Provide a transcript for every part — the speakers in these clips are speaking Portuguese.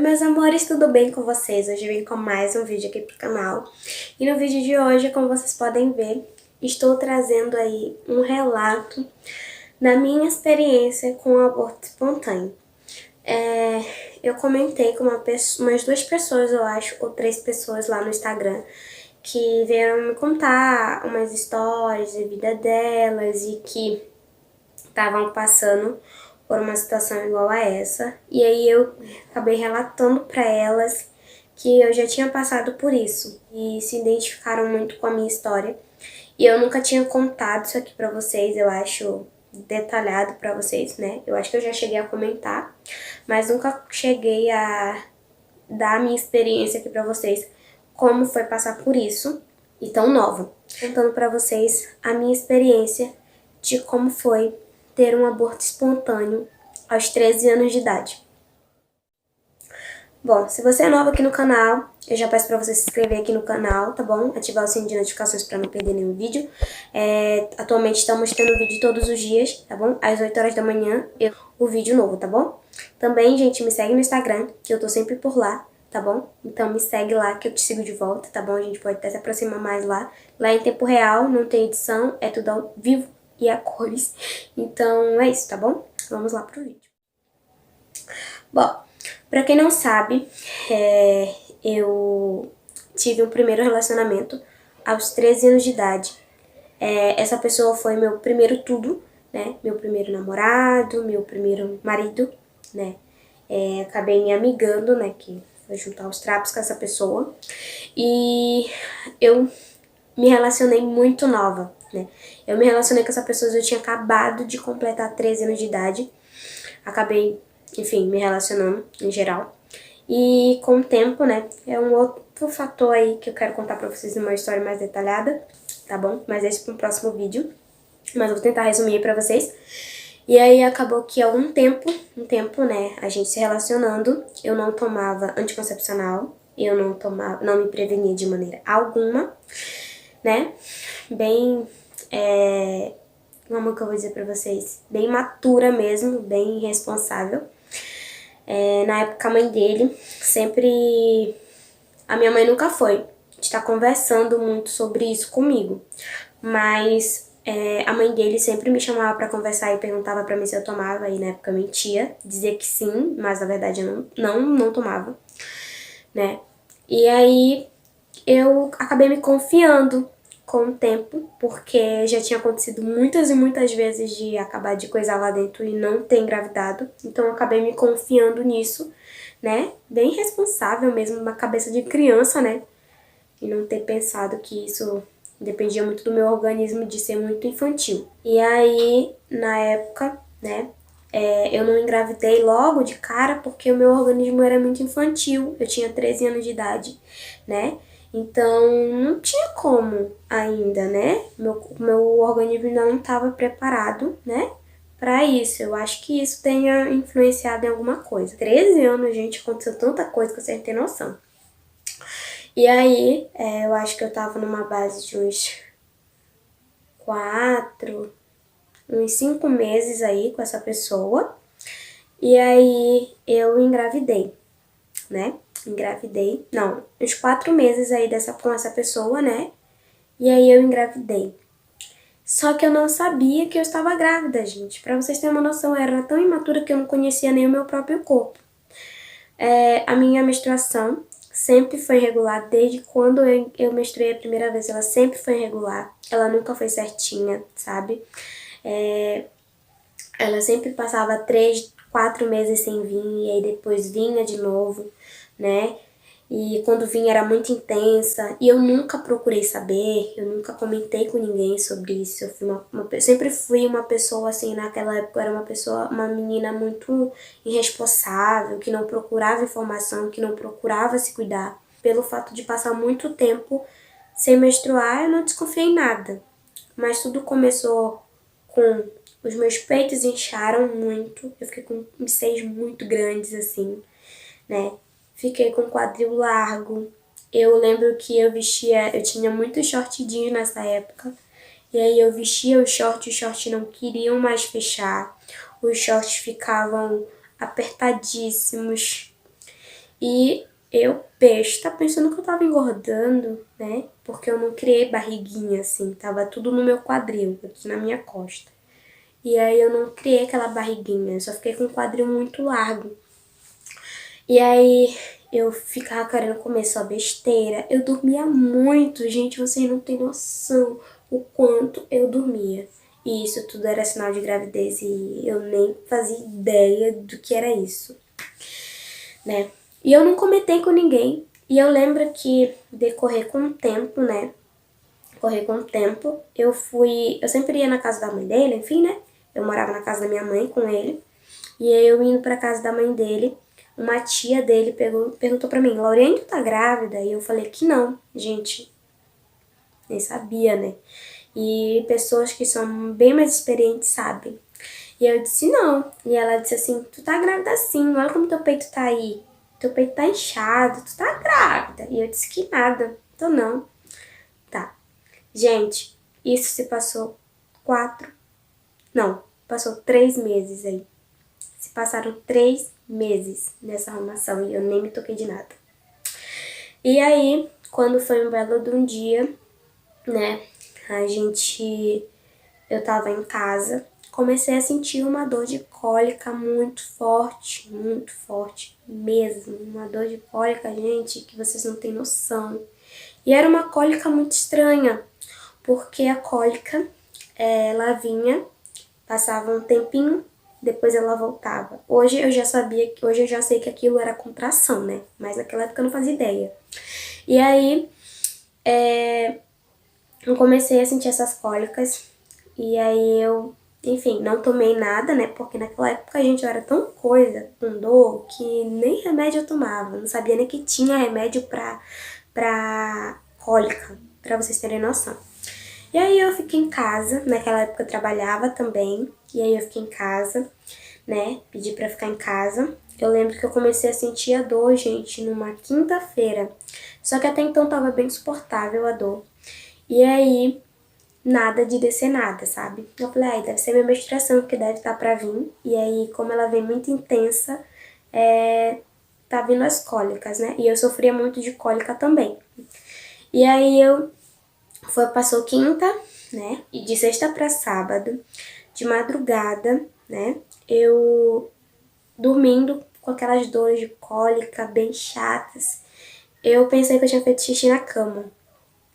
Meus amores, tudo bem com vocês? Hoje eu vim com mais um vídeo aqui pro canal. E no vídeo de hoje, como vocês podem ver, estou trazendo aí um relato da minha experiência com o aborto espontâneo. Eu comentei com umas 2 pessoas, eu acho, ou 3 pessoas lá no Instagram, que vieram me contar umas histórias da vida delas e que estavam passando por uma situação igual a essa. E aí eu acabei relatando para elas que eu já tinha passado por isso e se identificaram muito com a minha história. E eu nunca tinha contado isso aqui para vocês, eu acho detalhado para vocês, né? Eu acho que eu já cheguei a comentar, mas nunca cheguei a dar a minha experiência aqui para vocês, como foi passar por isso e tão nova. Contando para vocês a minha experiência de como foi ter um aborto espontâneo aos 13 anos de idade. Bom, se você é nova aqui no canal, eu já peço pra você se inscrever aqui no canal, tá bom? Ativar o sininho de notificações pra não perder nenhum vídeo. Atualmente estamos tendo vídeo todos os dias, tá bom? Às 8 horas da manhã, o vídeo novo, tá bom? Também, gente, me segue no Instagram, que eu tô sempre por lá, tá bom? Então me segue lá que eu te sigo de volta, tá bom? A gente pode até se aproximar mais lá. Lá em tempo real, não tem edição, é tudo ao vivo e a cores. Então é isso, tá bom? Vamos lá pro vídeo. Bom, pra quem não sabe, eu tive um primeiro relacionamento aos 13 anos de idade. Essa pessoa foi meu primeiro tudo, né? Meu primeiro namorado, meu primeiro marido, né? Acabei me amigando, né? Que foi juntar os trapos com essa pessoa. E eu me relacionei muito nova, né? Eu me relacionei com essa pessoa, eu tinha acabado de completar 13 anos de idade. Acabei, enfim, me relacionando em geral. E com o tempo, né, é um outro fator aí que eu quero contar pra vocês numa história mais detalhada, tá bom? Mas esse para um próximo vídeo. Mas eu vou tentar resumir aí pra vocês. E aí acabou que há um tempo, né, a gente se relacionando, eu não tomava anticoncepcional, eu não me prevenia de maneira alguma, né? Bem, como que eu vou dizer pra vocês? Bem matura mesmo, bem responsável. Na época a mãe dele sempre... A minha mãe nunca foi de estar conversando muito sobre isso comigo, mas a mãe dele sempre me chamava pra conversar e perguntava pra mim se eu tomava, e na época eu mentia, dizia que sim, mas na verdade eu não tomava, né? E aí eu acabei me confiando com o tempo, porque já tinha acontecido muitas e muitas vezes de acabar de coisar lá dentro e não ter engravidado. Então eu acabei me confiando nisso, né? Bem responsável mesmo, uma cabeça de criança, né? E não ter pensado que isso dependia muito do meu organismo, de ser muito infantil. E aí, na época, né, eu não engravidei logo de cara porque o meu organismo era muito infantil. Eu tinha 13 anos de idade, né? Então, não tinha como ainda, né? Meu organismo ainda não estava preparado, né? Pra isso. Eu acho que isso tenha influenciado em alguma coisa. 13 anos, gente, aconteceu tanta coisa que você não tem noção. E aí, eu acho que eu tava numa base de uns 5 meses aí com essa pessoa. E aí, eu engravidei, né? Não, uns 4 meses aí com essa pessoa, né? E aí eu engravidei. Só que eu não sabia que eu estava grávida, gente. Pra vocês terem uma noção, eu era tão imatura que eu não conhecia nem o meu próprio corpo. A minha menstruação sempre foi irregular, desde quando eu menstruei a primeira vez, ela sempre foi irregular. Ela nunca foi certinha, sabe? Ela sempre passava 3, 4 meses sem vir, e aí depois vinha de novo, né? E quando vinha era muito intensa, e eu nunca procurei saber, eu nunca comentei com ninguém sobre isso. Eu sempre fui uma pessoa assim, naquela época eu era uma menina muito irresponsável, que não procurava informação, que não procurava se cuidar. Pelo fato de passar muito tempo sem menstruar, eu não desconfiei em nada. Mas tudo começou com os meus peitos incharam muito, eu fiquei com uns seios muito grandes assim, né? Fiquei com o quadril largo. Eu lembro que eu tinha muitos short jeans nessa época. E aí eu vestia os shorts não queriam mais fechar. Os shorts ficavam apertadíssimos. E eu, besta, pensando que eu tava engordando, né? Porque eu não criei barriguinha, assim. Tava tudo no meu quadril, aqui na minha costa. E aí eu não criei aquela barriguinha, eu só fiquei com o quadril muito largo. E aí eu ficava querendo comer só besteira. Eu dormia muito, gente, vocês não têm noção o quanto eu dormia. E isso tudo era sinal de gravidez e eu nem fazia ideia do que era isso, né? E eu não comentei com ninguém. E eu lembro que decorrer com o tempo, né? Correr com o tempo, eu sempre ia na casa da mãe dele, enfim, né? Eu morava na casa da minha mãe com ele. E aí eu indo pra casa da mãe dele, uma tia dele perguntou pra mim, Lauriane, tu tá grávida? E eu falei que não, gente, nem sabia, né? E pessoas que são bem mais experientes sabem. E eu disse não. E ela disse assim, tu tá grávida sim, olha como teu peito tá aí. Teu peito tá inchado, tu tá grávida. E eu disse que nada, tô não. Tá. Gente, isso se passou passou 3 meses aí. Se passaram 3 meses nessa arrumação e eu nem me toquei de nada. E aí, quando foi um belo de um dia, né, eu tava em casa, comecei a sentir uma dor de cólica muito forte mesmo. Uma dor de cólica, gente, que vocês não têm noção. E era uma cólica muito estranha, porque a cólica, ela vinha, passava um tempinho, depois ela voltava. Hoje eu já sei que aquilo era contração, né? Mas naquela época eu não fazia ideia. E aí, eu comecei a sentir essas cólicas, e aí enfim, não tomei nada, né? Porque naquela época, gente, eu era tão coisa, com dor, que nem remédio eu tomava. Não sabia nem que tinha remédio pra cólica, pra vocês terem noção. E aí eu fiquei em casa, naquela época eu trabalhava também, e aí eu fiquei em casa, né, pedi pra ficar em casa. Eu lembro que eu comecei a sentir a dor, gente, numa quinta-feira, só que até então tava bem suportável a dor. E aí, nada de descer nada, sabe? Eu falei, ai, deve ser minha menstruação que deve estar pra vir, e aí, como ela vem muito intensa, tá vindo as cólicas, né, e eu sofria muito de cólica também. E aí passou quinta, né? E de sexta pra sábado, de madrugada, né? Eu dormindo com aquelas dores de cólica bem chatas. Eu pensei que eu tinha feito xixi na cama.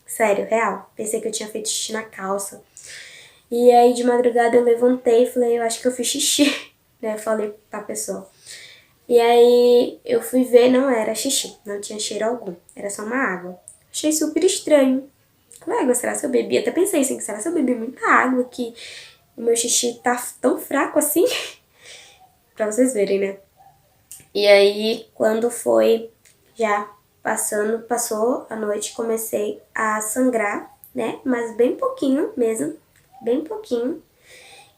Sério, real. Pensei que eu tinha feito xixi na calça. E aí de madrugada eu levantei e falei, eu acho que eu fiz xixi, né? Eu falei pra pessoa. E aí eu fui ver, não era xixi, não tinha cheiro algum, era só uma água. Achei super estranho. Falei, será que eu bebi? Até pensei assim, será que eu bebi muita água que o meu xixi tá tão fraco assim? Pra vocês verem, né? E aí, quando foi já passou a noite, comecei a sangrar, né? Mas bem pouquinho mesmo, bem pouquinho.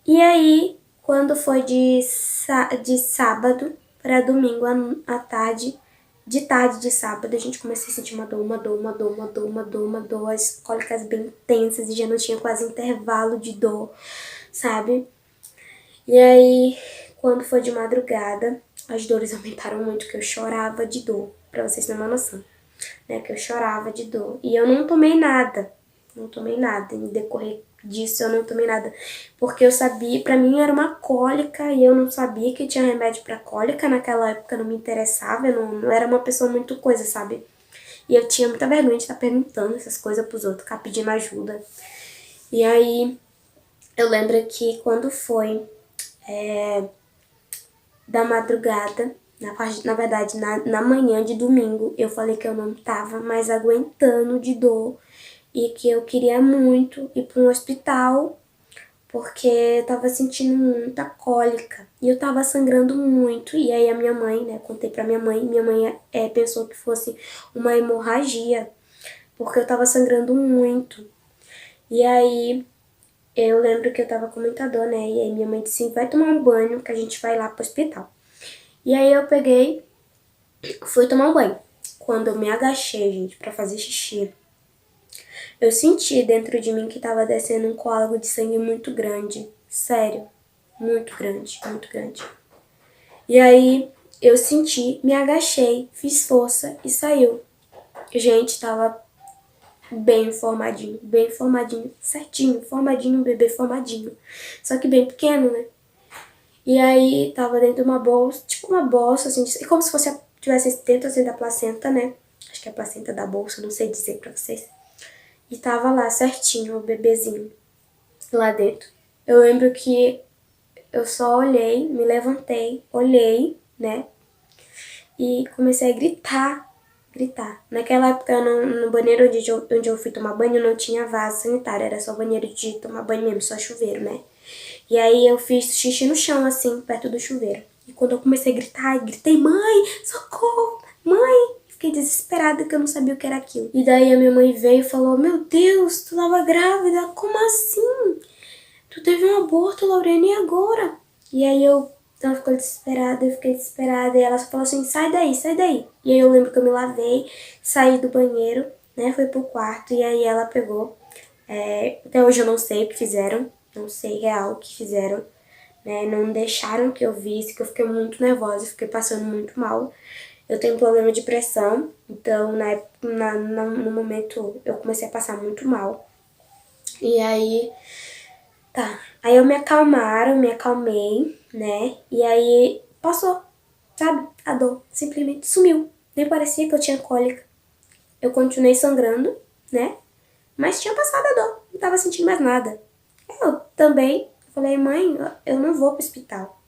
E aí, quando foi de sábado para domingo à tarde, de tarde de sábado, a gente começou a sentir uma dor, as cólicas bem intensas e já não tinha quase intervalo de dor, sabe? E aí, quando foi de madrugada, as dores aumentaram muito, que eu chorava de dor, pra vocês terem uma noção, né? Que eu chorava de dor. E eu não tomei nada, em decorrer disso eu não tomei nada, porque eu sabia, pra mim era uma cólica e eu não sabia que tinha remédio pra cólica, naquela época não me interessava, eu não era uma pessoa muito coisa, sabe? E eu tinha muita vergonha de estar perguntando essas coisas pros outros, ficar pedindo ajuda. E aí, eu lembro que quando foi da madrugada, na verdade, na manhã de domingo, eu falei que eu não tava mais aguentando de dor e que eu queria muito ir para um hospital porque eu tava sentindo muita cólica e eu tava sangrando muito. E aí a minha mãe, né, contei pra minha mãe pensou que fosse uma hemorragia, porque eu tava sangrando muito. E aí eu lembro que eu tava com muita dor, né, e aí minha mãe disse, vai tomar um banho que a gente vai lá pro hospital. E aí eu peguei, fui tomar um banho. Quando eu me agachei, gente, pra fazer xixi, eu senti dentro de mim que tava descendo um coágulo de sangue muito grande. Sério, muito grande, muito grande. E aí Eu senti, me agachei, fiz força e saiu. Gente, tava bem formadinho, certinho, formadinho, bebê formadinho. Só que bem pequeno, né? E aí tava dentro de uma bolsa, tipo uma bolsa, assim, como se fosse tivesse dentro assim da placenta, né? Acho que é a placenta da bolsa, não sei dizer pra vocês. E tava lá certinho o bebezinho lá dentro. Eu lembro que eu só olhei, me levantei, olhei, né? E comecei a gritar. Naquela época, no banheiro onde eu fui tomar banho, não tinha vaso sanitário, era só banheiro de tomar banho mesmo, só chuveiro, né? E aí eu fiz xixi no chão, assim, perto do chuveiro. E quando eu comecei a gritar, eu gritei, mãe, socorro, mãe. Fiquei desesperada que eu não sabia o que era aquilo. E daí a minha mãe veio e falou, meu Deus, tu tava grávida? Como assim? Tu teve um aborto, Lorena, e agora? E aí ela ficou desesperada, eu fiquei desesperada. E ela só falou assim, sai daí, sai daí. E aí eu lembro que eu me lavei, saí do banheiro, né, fui pro quarto. E aí ela pegou, até hoje eu não sei o que fizeram, não sei real o que fizeram. Né, não deixaram que eu visse, que eu fiquei muito nervosa, fiquei passando muito mal. Eu tenho um problema de pressão, então no momento eu comecei a passar muito mal. E aí, tá. Aí eu me acalmaram, me acalmei, né? E aí passou, sabe? A dor simplesmente sumiu. Nem parecia que eu tinha cólica. Eu continuei sangrando, né? Mas tinha passado a dor, não tava sentindo mais nada. Eu também falei, mãe, eu não vou pro hospital.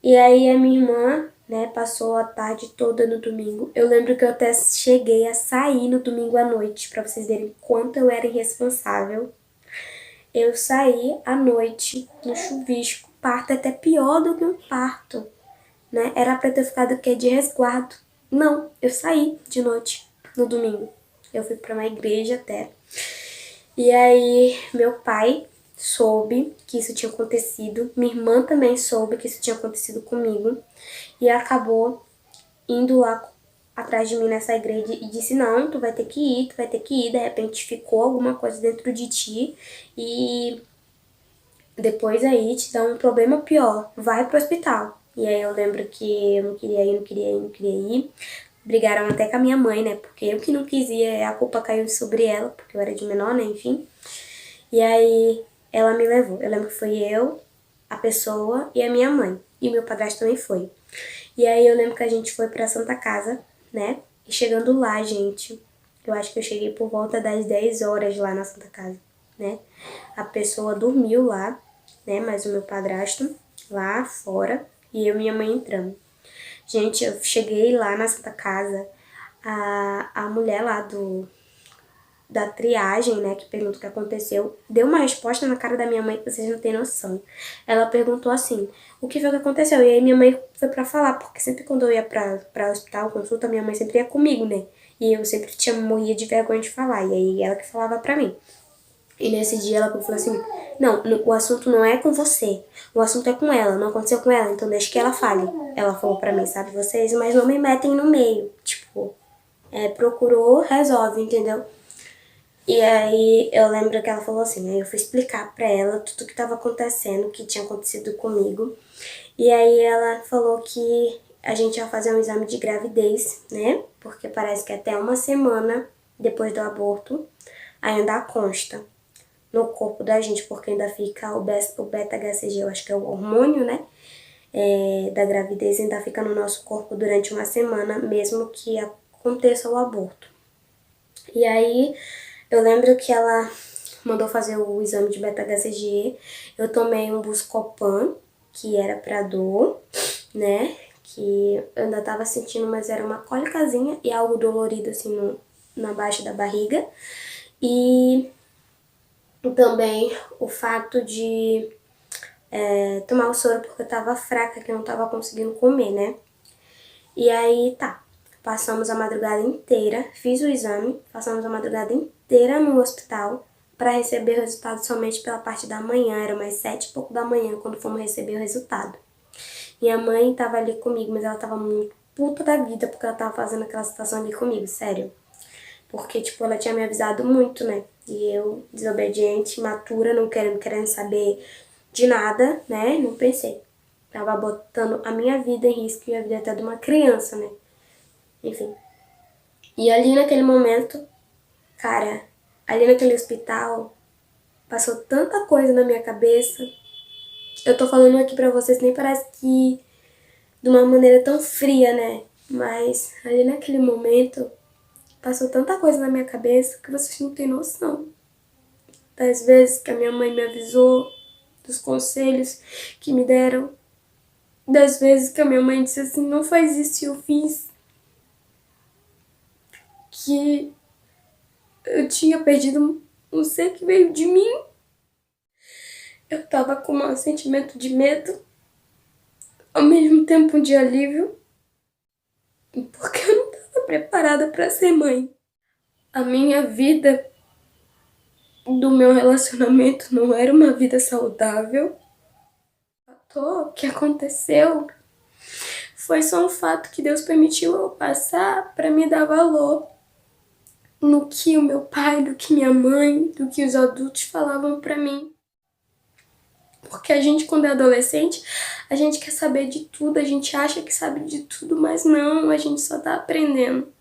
E aí a minha irmã, né, passou a tarde toda no domingo. Eu lembro que eu até cheguei a sair no domingo à noite, pra vocês verem quanto eu era irresponsável. Eu saí à noite no chuvisco. Parto é até pior do que um parto, né? Era pra ter ficado o quê? De resguardo. Não, eu saí de noite no domingo. Eu fui pra uma igreja até. E aí meu pai soube que isso tinha acontecido. Minha irmã também soube que isso tinha acontecido comigo. E acabou indo lá atrás de mim nessa igreja e disse, não, tu vai ter que ir, tu vai ter que ir. De repente ficou alguma coisa dentro de ti e depois aí te dá um problema pior, vai pro hospital. E aí eu lembro que eu não queria ir, não queria ir, não queria ir. Brigaram até com a minha mãe, né? Porque eu que não quis ir, a culpa caiu sobre ela, porque eu era de menor, né? Enfim. E aí ela me levou. Eu lembro que foi eu, a pessoa e a minha mãe. E o meu padrasto também foi. E aí eu lembro que a gente foi pra Santa Casa, né? E chegando lá, gente, eu acho que eu cheguei por volta das 10 horas lá na Santa Casa, né? A pessoa dormiu lá, né? Mas o meu padrasto lá fora e eu e minha mãe entramos. Gente, eu cheguei lá na Santa Casa, a mulher lá da triagem, né, que perguntou o que aconteceu, deu uma resposta na cara da minha mãe que vocês não têm noção. Ela perguntou assim, o que foi que aconteceu? E aí minha mãe foi pra falar, porque sempre quando eu ia pra hospital, consulta, minha mãe sempre ia comigo, né? E eu sempre morria de vergonha de falar, e aí ela que falava pra mim. E nesse dia ela falou assim, não, o assunto não é com você, o assunto é com ela, não aconteceu com ela, então deixa que ela fale. Ela falou pra mim, sabe, vocês, mas não me metem no meio, tipo, procurou, resolve, entendeu? E aí eu lembro que ela falou assim, aí eu fui explicar pra ela tudo que tava acontecendo, o que tinha acontecido comigo. E aí ela falou que a gente ia fazer um exame de gravidez, né? Porque parece que até uma semana depois do aborto ainda consta no corpo da gente, porque ainda fica o beta-HCG, eu acho que é o hormônio, né? Da gravidez ainda fica no nosso corpo durante uma semana, mesmo que aconteça o aborto. E aí eu lembro que ela mandou fazer o exame de beta-HCG, eu tomei um Buscopan, que era pra dor, né? Que eu ainda tava sentindo, mas era uma cólicazinha e algo dolorido assim na baixa da barriga. E também o fato de tomar o soro porque eu tava fraca, que eu não tava conseguindo comer, né? E aí tá, passamos a madrugada inteira, fiz o exame, passamos a madrugada inteira no hospital para receber o resultado somente pela parte da manhã, era umas 7 e pouco da manhã quando fomos receber o resultado. Minha mãe tava ali comigo, mas ela tava muito puta da vida porque ela tava fazendo aquela situação ali comigo, sério. Porque, tipo, ela tinha me avisado muito, né? E eu, desobediente, imatura, não querendo saber de nada, né? Não pensei. Tava botando a minha vida em risco e a vida até de uma criança, né? Enfim. E ali naquele momento, cara, ali naquele hospital, passou tanta coisa na minha cabeça. Eu tô falando aqui pra vocês, nem parece que de uma maneira tão fria, né? Mas ali naquele momento, passou tanta coisa na minha cabeça que vocês não têm noção. Das vezes que a minha mãe me avisou, dos conselhos que me deram, das vezes que a minha mãe disse assim, não faz isso e eu fiz. Que eu tinha perdido um ser que veio de mim. Eu tava com um sentimento de medo, ao mesmo tempo de alívio, porque eu não tava preparada para ser mãe. A minha vida do meu relacionamento não era uma vida saudável. O fato que aconteceu foi só um fato que Deus permitiu eu passar para me dar valor no que o meu pai, do que minha mãe, do que os adultos falavam para mim. Porque a gente, quando é adolescente, a gente quer saber de tudo, a gente acha que sabe de tudo, mas não, a gente só tá aprendendo.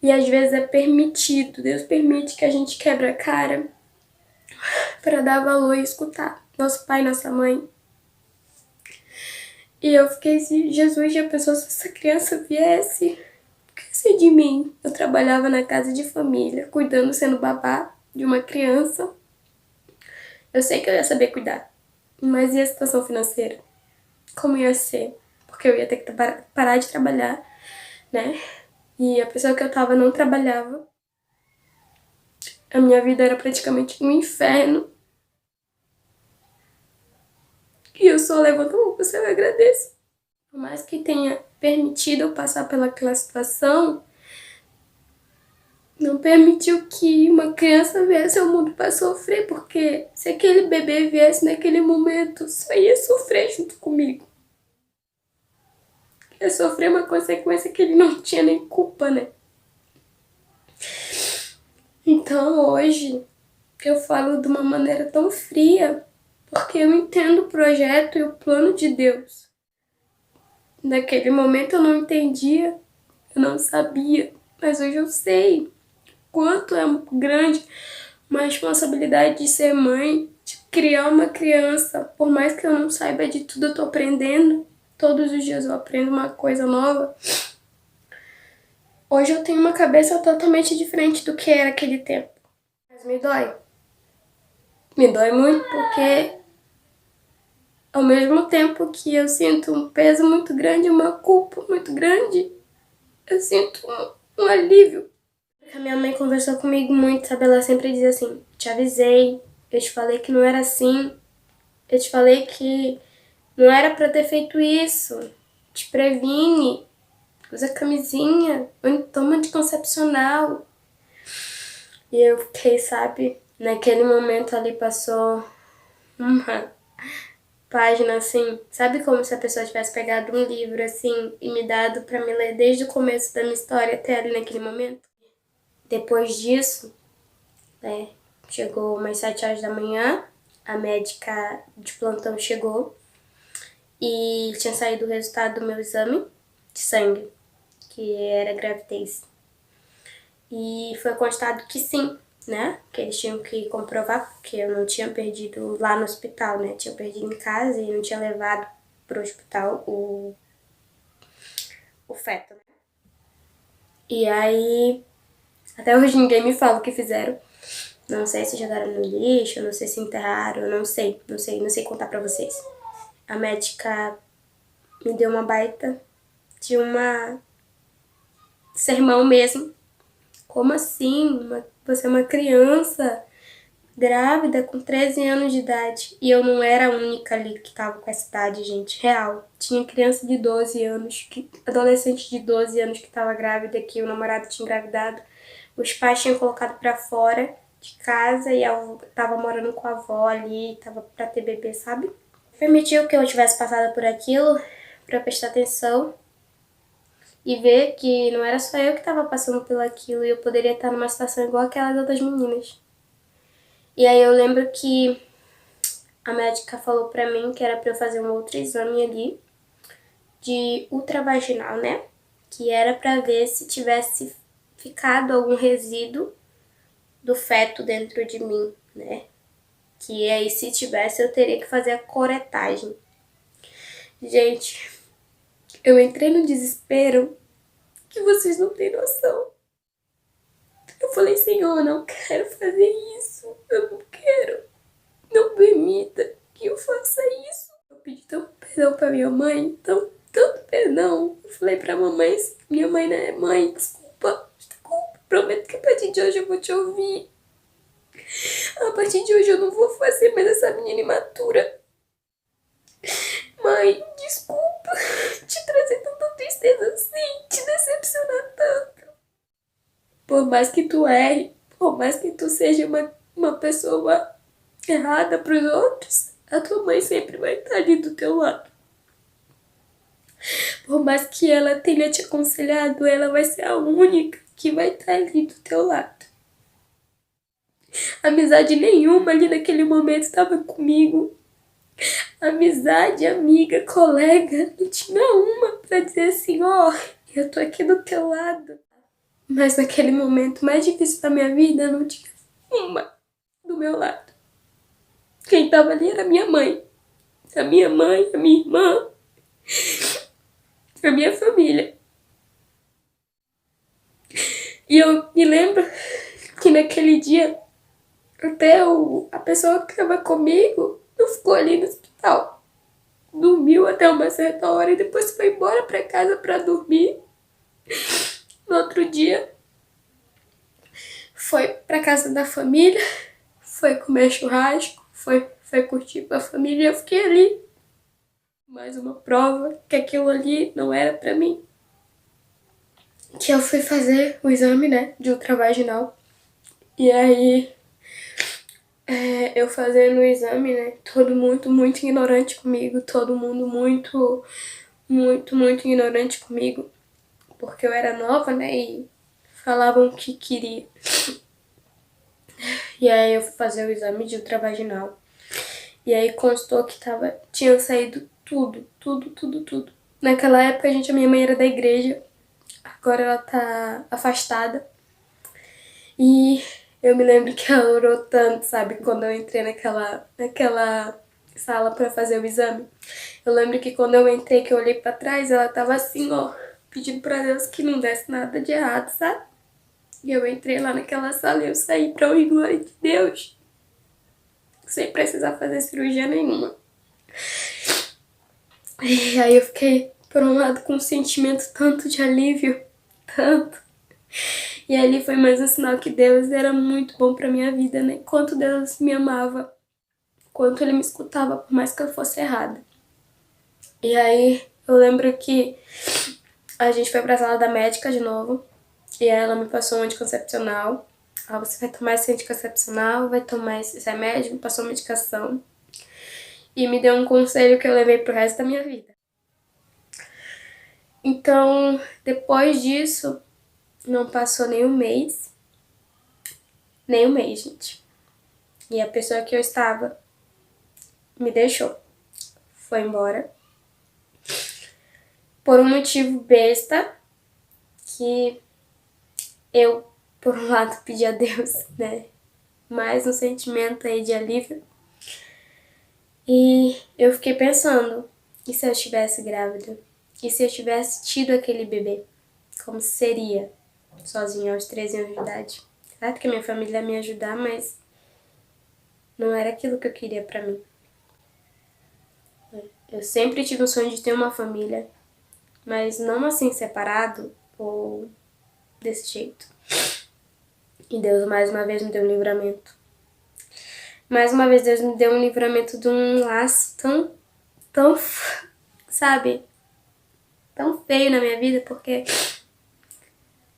E às vezes é permitido, Deus permite que a gente quebre a cara para dar valor e escutar nosso pai, nossa mãe. E eu fiquei assim, Jesus, já pensou se essa criança viesse? O que ia ser de mim? Eu trabalhava na casa de família, cuidando, sendo babá de uma criança. Eu sei que eu ia saber cuidar, mas e a situação financeira? Como ia ser? Porque eu ia ter que parar de trabalhar, né? E a pessoa que eu tava não trabalhava. A minha vida era praticamente um inferno. E eu só levanto a mão pro céu e agradeço. Por mais que tenha permitido eu passar pelaquela situação, não permitiu que uma criança viesse ao mundo para sofrer, porque se aquele bebê viesse naquele momento, só ia sofrer junto comigo. Ia sofrer uma consequência que ele não tinha nem culpa, né? Então hoje eu falo de uma maneira tão fria, porque eu entendo o projeto e o plano de Deus. Naquele momento eu não entendia, eu não sabia, mas hoje eu sei quanto é grande uma responsabilidade de ser mãe, de criar uma criança. Por mais que eu não saiba de tudo, eu tô aprendendo. Todos os dias eu aprendo uma coisa nova. Hoje eu tenho uma cabeça totalmente diferente do que era aquele tempo. Mas me dói. Me dói muito porque ao mesmo tempo que eu sinto um peso muito grande, uma culpa muito grande, eu sinto um alívio. A minha mãe conversou comigo muito, sabe? Ela sempre dizia assim, te avisei, eu te falei que não era assim, eu te falei que não era pra ter feito isso, te previne, usa camisinha, toma anticoncepcional. E eu fiquei, sabe, naquele momento ali passou uma página assim, sabe como se a pessoa tivesse pegado um livro assim e me dado pra me ler desde o começo da minha história até ali naquele momento? Depois disso, né, chegou umas 7 horas da manhã, a médica de plantão chegou e tinha saído o resultado do meu exame de sangue, que era gravidez. E foi constado que sim, né? Que eles tinham que comprovar, porque eu não tinha perdido lá no hospital, né? Tinha perdido em casa e não tinha levado pro hospital o feto, né? E aí, até hoje ninguém me fala o que fizeram. Não sei se jogaram no lixo, não sei se enterraram, não sei contar pra vocês. A médica me deu uma baita de uma sermão mesmo. Como assim? Você é uma criança grávida com 13 anos de idade. E eu não era a única ali que tava com essa idade, gente. Real. Tinha criança de 12 anos, adolescente de 12 anos que tava grávida, que o namorado tinha engravidado. Os pais tinham colocado pra fora de casa e eu tava morando com a avó ali, tava pra ter bebê, sabe? Permitiu que eu tivesse passado por aquilo pra prestar atenção e ver que não era só eu que tava passando por aquilo e eu poderia estar numa situação igual aquelas outras meninas. E aí eu lembro que a médica falou pra mim que era pra eu fazer um outro exame ali de ultravaginal, né? Que era pra ver se tivesse ficado algum resíduo do feto dentro de mim, né? Que aí se tivesse eu teria que fazer a coretagem. Gente, eu entrei no desespero que vocês não têm noção. Eu falei, Senhor, eu não quero fazer isso. Eu não quero. Não permita que eu faça isso. Eu pedi tanto perdão pra minha mãe, tanto perdão. Eu falei pra mamãe, minha mãe não é mãe, desculpa. Prometo que a partir de hoje eu vou te ouvir. A partir de hoje eu não vou fazer mais essa menina imatura. Mãe, desculpa te trazer tanta tristeza assim, te decepcionar tanto. Por mais que tu erre, por mais que tu seja uma pessoa errada pros outros, a tua mãe sempre vai estar ali do teu lado. Por mais que ela tenha te aconselhado, ela vai ser a única que vai estar ali do teu lado. Amizade nenhuma ali naquele momento estava comigo. Amizade, amiga, colega, não tinha uma pra dizer assim, ó, eu tô aqui do teu lado. Mas naquele momento mais difícil da minha vida, não tinha uma do meu lado. Quem tava ali era minha mãe. A minha mãe, a minha irmã, a minha família. E eu me lembro que naquele dia, até a pessoa que tava comigo não ficou ali no hospital. Dormiu até uma certa hora e depois foi embora pra casa pra dormir. No outro dia, foi pra casa da família, foi comer churrasco, foi curtir com a família e eu fiquei ali. Mais uma prova que aquilo ali não era pra mim. Que eu fui fazer o exame, né, de ultravaginal. E aí, eu fazendo o exame, né, todo mundo muito ignorante comigo, todo mundo muito ignorante comigo. Porque eu era nova, né, e falavam o que queria. E aí eu fui fazer o exame de ultravaginal. E aí constou que tinha saído tudo. Naquela época, a minha mãe era da igreja. Agora ela tá afastada. E eu me lembro que ela orou tanto, sabe? Quando eu entrei naquela sala pra fazer o exame. Eu lembro que quando eu entrei, que eu olhei pra trás, ela tava assim, ó, pedindo pra Deus que não desse nada de errado, sabe? E eu entrei lá naquela sala e eu saí pra ouvir glória de Deus. Sem precisar fazer cirurgia nenhuma. E aí eu fiquei, por um lado, com um sentimento tanto de alívio, tanto. E ali foi mais um sinal que Deus era muito bom pra minha vida, né? Quanto Deus me amava, quanto Ele me escutava, por mais que eu fosse errada. E aí eu lembro que a gente foi pra sala da médica de novo, e aí ela me passou um anticoncepcional. Ah, você vai tomar esse anticoncepcional, vai tomar esse remédio, me passou medicação. E me deu um conselho que eu levei pro resto da minha vida. Então, depois disso, não passou nem um mês. Nem um mês, gente. E a pessoa que eu estava me deixou. Foi embora. Por um motivo besta, que eu, por um lado, pedi a Deus, né? Mais um sentimento aí de alívio. E eu fiquei pensando, e se eu estivesse grávida? E se eu tivesse tido aquele bebê? Como seria sozinha aos 13 anos de idade? Claro que a minha família ia me ajudar, mas não era aquilo que eu queria pra mim. Eu sempre tive o sonho de ter uma família, mas não assim separado ou desse jeito. E Deus mais uma vez me deu um livramento. Mais uma vez Deus me deu um livramento de um laço tão, sabe, tão feio na minha vida, porque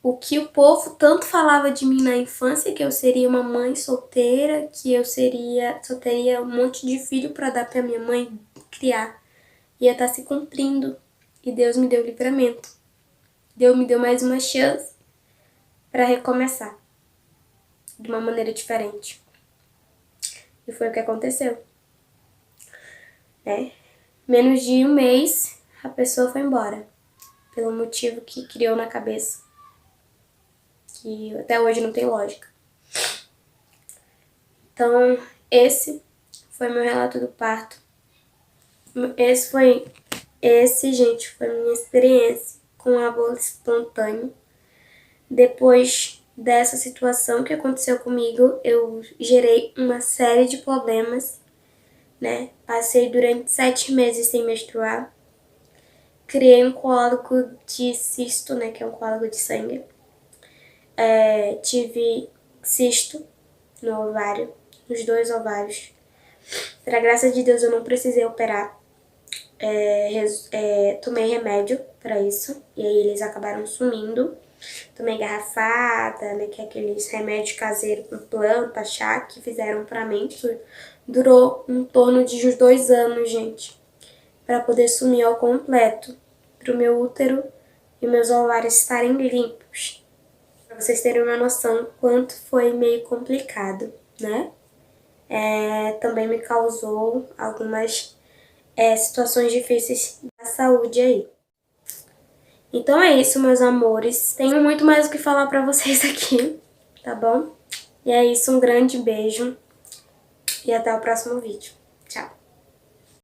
o que o povo tanto falava de mim na infância, que eu seria uma mãe solteira, que eu só teria um monte de filho pra dar pra minha mãe criar, ia estar se cumprindo. E Deus me deu livramento. Deus me deu mais uma chance pra recomeçar de uma maneira diferente. E foi o que aconteceu. né? Menos de um mês, a pessoa foi embora. Pelo motivo que criou na cabeça. Que até hoje não tem lógica. Então, esse foi meu relato do parto. Gente, foi minha experiência com aborto espontâneo. Depois dessa situação que aconteceu comigo, eu gerei uma série de problemas, né? Passei durante 7 meses sem menstruar. Criei um cólico de cisto, né? Que é um cólico de sangue. Tive cisto no ovário, nos 2 ovários. Pra graça de Deus, eu não precisei operar. Tomei remédio pra isso, e aí eles acabaram sumindo. Tomei garrafada, né, que é aqueles remédios caseiros com planta, chá, que fizeram pra mim. Durou em torno de uns 2 anos, gente, pra poder sumir ao completo, pro meu útero e meus ovários estarem limpos. Pra vocês terem uma noção quanto foi meio complicado, né? Também me causou algumas situações difíceis da saúde aí. Então é isso, meus amores. Tenho muito mais o que falar pra vocês aqui, tá bom? E é isso, um grande beijo e até o próximo vídeo.